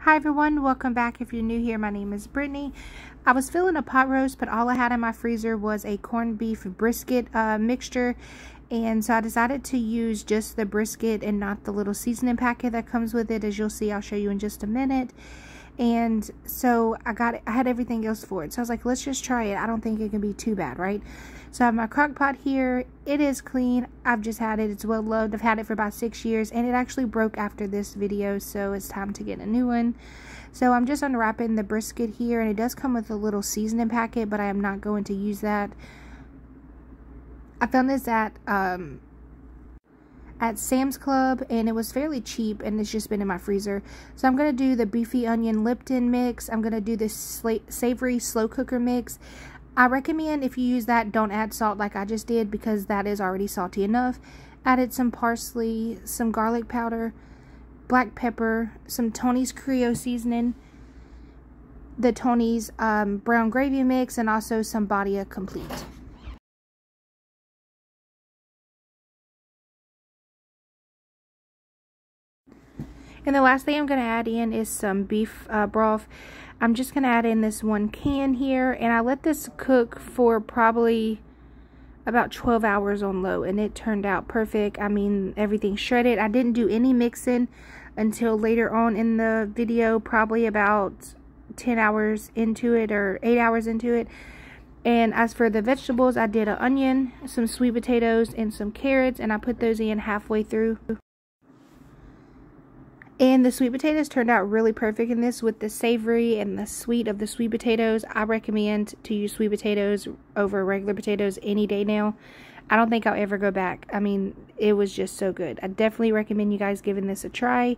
Hi everyone, welcome back. If you're new here, my name is Brittany. I was feeling a pot roast, but all I had in my freezer was a corned beef brisket mixture, and so I decided to use just the brisket and not the little seasoning packet that comes with it. As you'll see, I'll show you in just a minute. And so I had everything else for it, so I was like, let's just try it. I don't think it can be too bad, right? So I have my crock pot here. It is clean. I've just had it. It's well loved. I've had it for about 6 years, and it actually broke after this video, so it's time to get a new one. So I'm just unwrapping the brisket here, and it does come with a little seasoning packet, but I am not going to use that. I found this at Sam's Club, and it was fairly cheap, and it's just been in my freezer. So I'm going to do the beefy onion lipton mix. I'm going to do this savory slow cooker mix. I recommend if you use that, don't add salt like I just did, because that is already salty enough. Added some parsley, some garlic powder, black pepper, some Tony's Creole seasoning, the Tony's brown gravy mix, and also some Badia complete. And the last thing I'm going to add in is some beef broth. I'm just going to add in this 1 can here, and I let this cook for probably about 12 hours on low, and it turned out perfect. I mean, everything shredded. I didn't do any mixing until later on in the video, probably about 10 hours into it or 8 hours into it. And as for the vegetables, I did an onion, some sweet potatoes, and some carrots, and I put those in halfway through. And the sweet potatoes turned out really perfect in this, with the savory and the sweet of the sweet potatoes. I recommend to use sweet potatoes over regular potatoes any day now. I don't think I'll ever go back. I mean, it was just so good. I definitely recommend you guys giving this a try.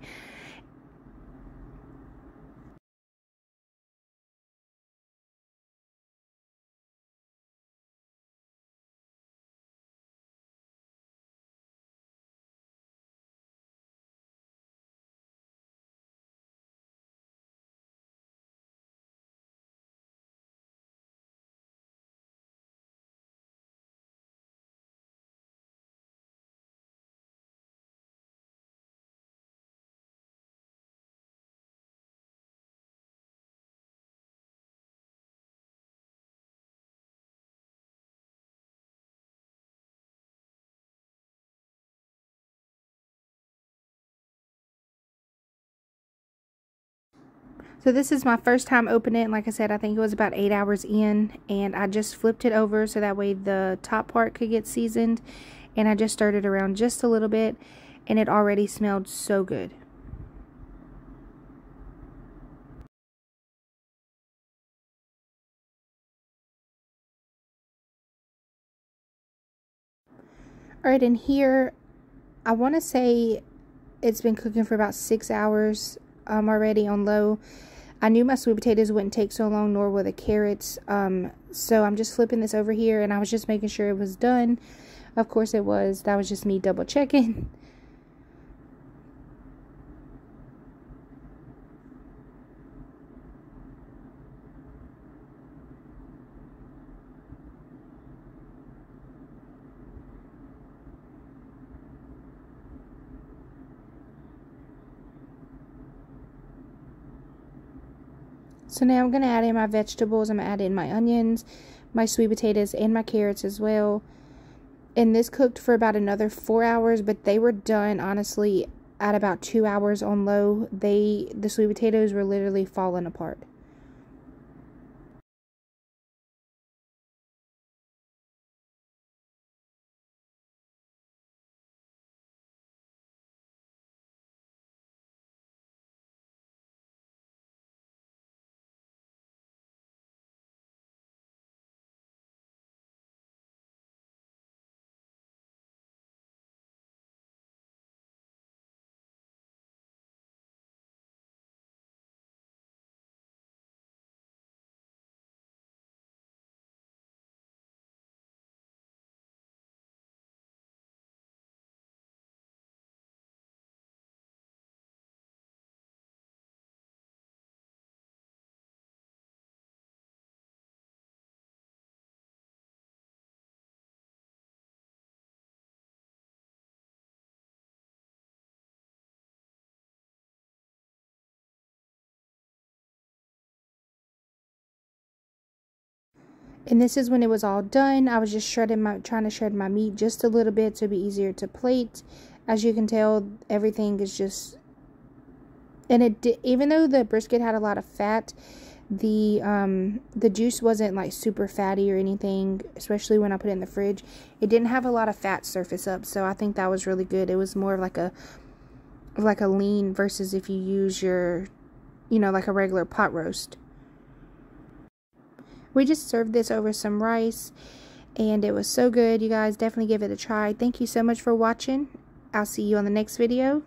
So this is my first time opening it. Like I said, I think it was about 8 hours in, and I just flipped it over so that way the top part could get seasoned, and I just stirred it around just a little bit, and it already smelled so good. Alright, and here I want to say it's been cooking for about 6 hours already on low. I knew my sweet potatoes wouldn't take so long, nor will the carrots. So I'm just flipping this over here, and I was just making sure it was done. Of course it was. That was just me double checking. So now I'm going to add in my vegetables. I'm going to add in my onions, my sweet potatoes, and my carrots as well. And this cooked for about another 4 hours, but they were done, honestly, at about 2 hours on low. The sweet potatoes were literally falling apart. And this is when it was all done. I was just trying to shred my meat just a little bit to be easier to plate. As you can tell, everything is just, and even though the brisket had a lot of fat, the juice wasn't like super fatty or anything, especially when I put it in the fridge. It didn't have a lot of fat surface up, so I think that was really good. It was more of like a lean versus if you use your, like a regular pot roast. We just served this over some rice, and it was so good. You guys definitely give it a try. Thank you so much for watching. I'll see you on the next video.